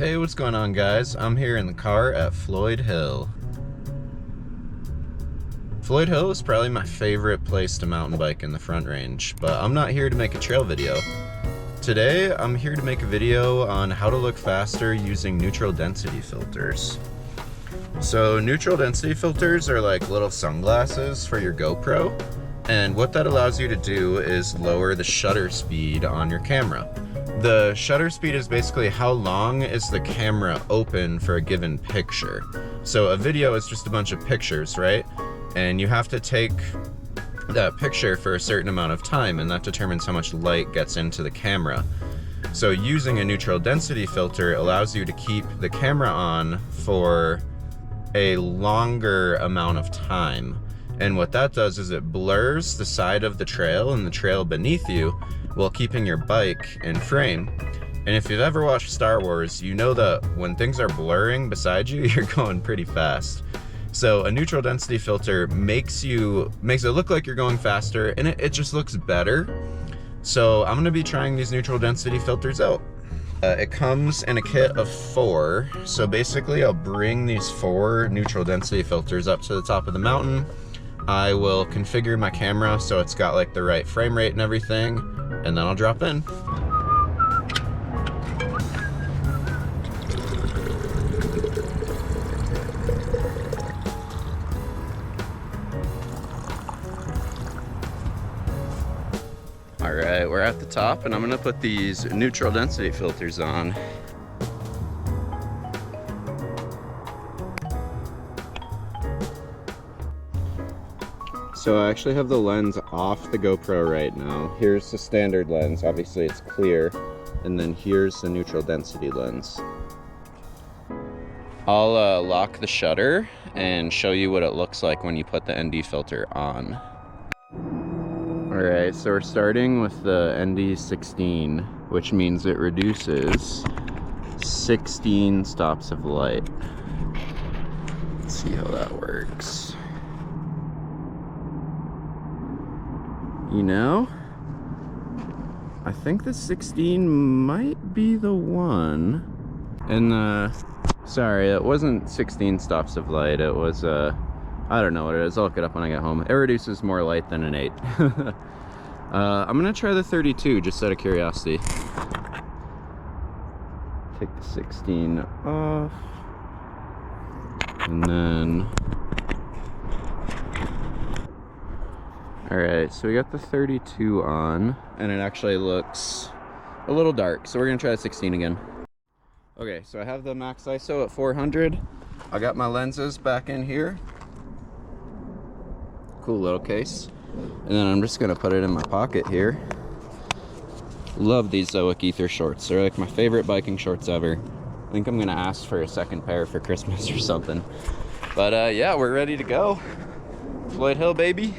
Hey, what's going on, guys? I'm here in the car at Floyd Hill. Floyd Hill is probably my favorite place to mountain bike in the Front Range, but I'm not here to make a trail video. Today, I'm here to make a video on how to look faster using neutral density filters. So neutral density filters are like little sunglasses for your GoPro, and what that allows you to do is lower the shutter speed on your camera. The shutter speed is basically how long is the camera open for a given picture. So a video is just a bunch of pictures, right? And you have to take that picture for a certain amount of time, and that determines how much light gets into the camera. So using a neutral density filter allows you to keep the camera on for a longer amount of time. And what that does is it blurs the side of the trail and the trail beneath you while keeping your bike in frame. And if you've ever watched Star Wars, you know that when things are blurring beside you, you're going pretty fast. So a neutral density filter makes it look like you're going faster, and it just looks better. So I'm gonna be trying these neutral density filters out. It comes in a kit of 4. So basically I'll bring these 4 neutral density filters up to the top of the mountain. I will configure my camera so it's got like the right frame rate and everything, and then I'll drop in. Alright, we're at the top, and I'm gonna put these neutral density filters on. So I actually have the lens off the GoPro right now. Here's the standard lens, obviously it's clear, and then here's the neutral density lens. I'll lock the shutter and show you what it looks like when you put the ND filter on. Alright, so we're starting with the ND16, which means it reduces 16 stops of light. Let's see how that works. You know, I think the 16 might be the one. And sorry, it wasn't 16 stops of light. It was, I don't know what it is. I'll look it up when I get home. It reduces more light than an 8. I'm gonna try the 32 just out of curiosity. Take the 16 off. And then... Alright, so we got the 32 on, and it actually looks a little dark, so we're going to try the 16 again. Okay, so I have the max ISO at 400. I got my lenses back in here. Cool little case. And then I'm just going to put it in my pocket here. Love these Zoic Ether shorts. They're like my favorite biking shorts ever. I think I'm going to ask for a second pair for Christmas or something. But yeah, we're ready to go. Floyd Hill, baby.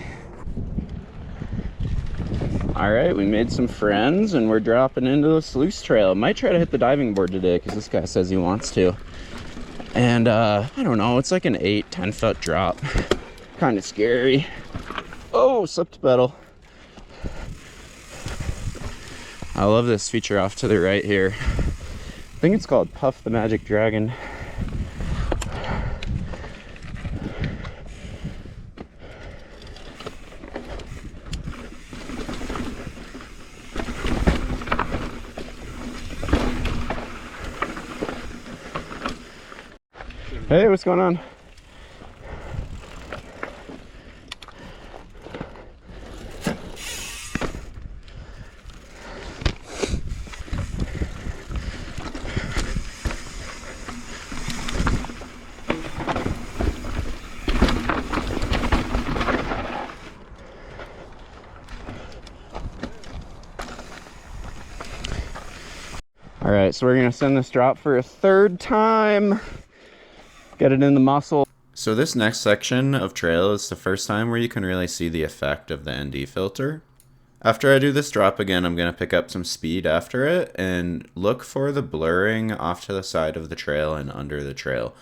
Alright, we made some friends and we're dropping into the sluice trail. Might try to hit the diving board today because this guy says he wants to. And I don't know, it's like an 8-10 foot drop. Kind of scary. Oh, slipped pedal. I love this feature off to the right here. I think it's called Puff the Magic Dragon. Hey, what's going on? All right, so we're gonna send this drop for a 3rd time. Get it in the muscle. So this next section of trail is the first time where you can really see the effect of the ND filter. After I do this drop again, I'm going to pick up some speed after it and look for the blurring off to the side of the trail and under the trail.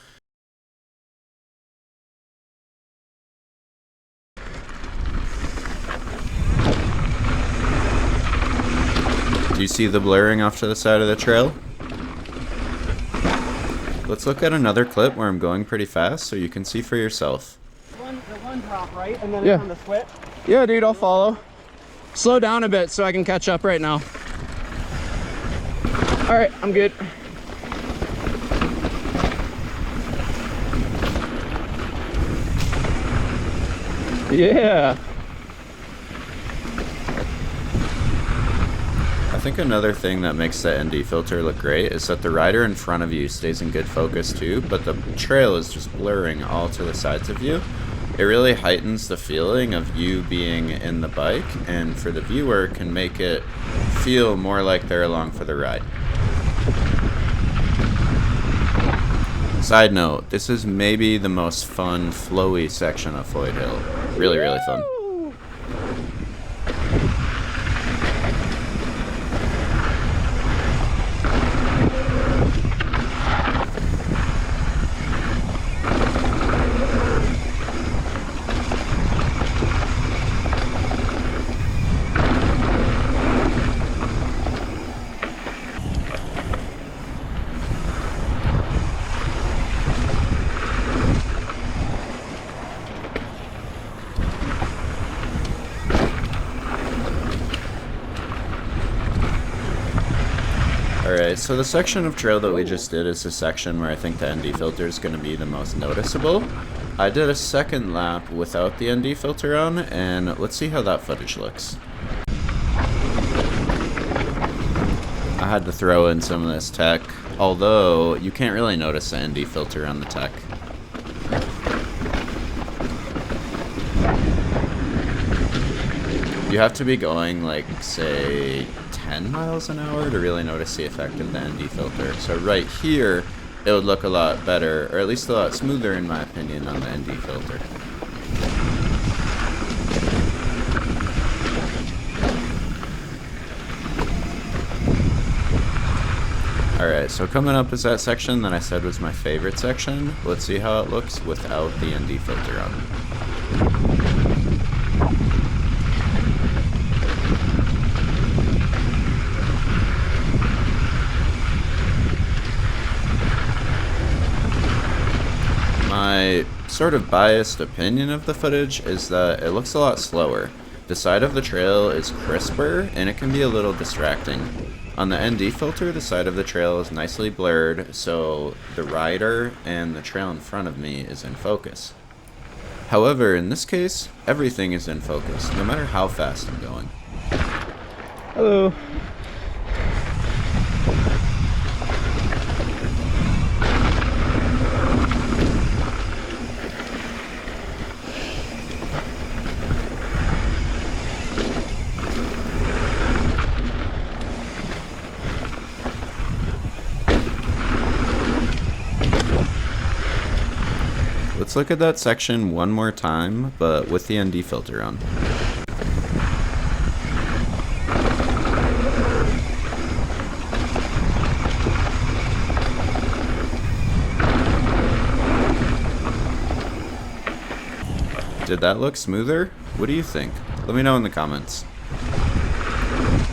Do you see the blurring off to the side of the trail? Let's look at another clip where I'm going pretty fast so you can see for yourself. The one drop, right? And then it's on the switch? Yeah, dude, I'll follow. Slow down a bit so I can catch up right now. All right, I'm good. Yeah. I think another thing that makes the ND filter look great is that the rider in front of you stays in good focus too, but the trail is just blurring all to the sides of you. It really heightens the feeling of you being in the bike, and for the viewer can make it feel more like they're along for the ride. Side note, this is maybe the most fun, flowy section of Floyd Hill. Really, really fun. Alright, so the section of trail that we just did is the section where I think the ND filter is going to be the most noticeable. I did a second lap without the ND filter on, and let's see how that footage looks. I had to throw in some of this tech, although you can't really notice the ND filter on the tech. You have to be going like, say, 10 miles an hour to really notice the effect of the ND filter. So right here, it would look a lot better, or at least a lot smoother in my opinion, on the ND filter. Alright, so coming up is that section that I said was my favorite section. Let's see how it looks without the ND filter on. My sort of biased opinion of the footage is that it looks a lot slower. The side of the trail is crisper, and it can be a little distracting. On the ND filter, the side of the trail is nicely blurred, so the rider and the trail in front of me is in focus. However, in this case, everything is in focus, no matter how fast I'm going. Hello. Let's look at that section one more time, but with the ND filter on. Did that look smoother? What do you think? Let me know in the comments.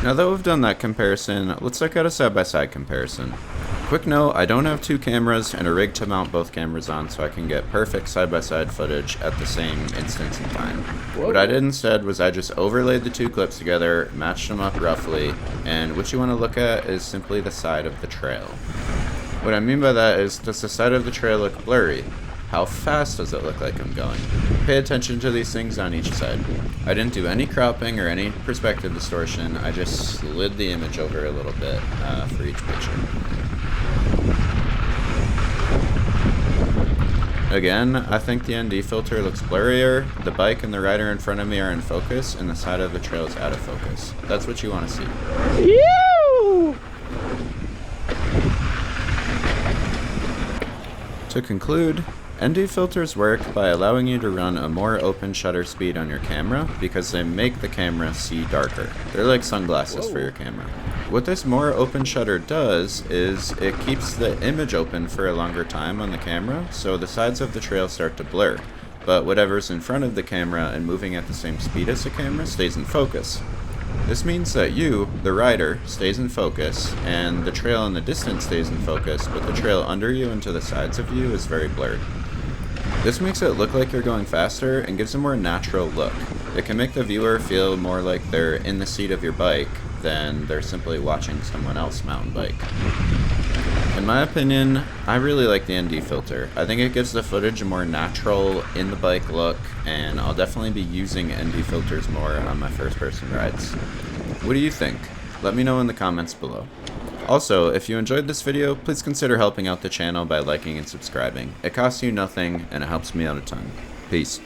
Now that we've done that comparison, let's look at a side-by-side comparison. Quick note, I don't have two cameras and a rig to mount both cameras on so I can get perfect side-by-side footage at the same instance in time. Whoa. What I did instead was I just overlaid the two clips together, matched them up roughly, and what you want to look at is simply the side of the trail. What I mean by that is, does the side of the trail look blurry? How fast does it look like I'm going? Pay attention to these things on each side. I didn't do any cropping or any perspective distortion, I just slid the image over a little bit for each picture. Again, I think the ND filter looks blurrier, the bike and the rider in front of me are in focus, and the side of the trail is out of focus. That's what you want to see. Ew! To conclude, ND filters work by allowing you to run a more open shutter speed on your camera because they make the camera see darker. They're like sunglasses for your camera. What this more open shutter does is it keeps the image open for a longer time on the camera, so the sides of the trail start to blur, but whatever's in front of the camera and moving at the same speed as the camera stays in focus. This means that you, the rider, stays in focus, and the trail in the distance stays in focus, but the trail under you and to the sides of you is very blurred. This makes it look like you're going faster and gives a more natural look. It can make the viewer feel more like they're in the seat of your bike than they're simply watching someone else mountain bike. In my opinion, I really like the ND filter. I think it gives the footage a more natural, in the bike look, and I'll definitely be using ND filters more on my first person rides. What do you think? Let me know in the comments below. Also, if you enjoyed this video, please consider helping out the channel by liking and subscribing. It costs you nothing, and it helps me out a ton. Peace.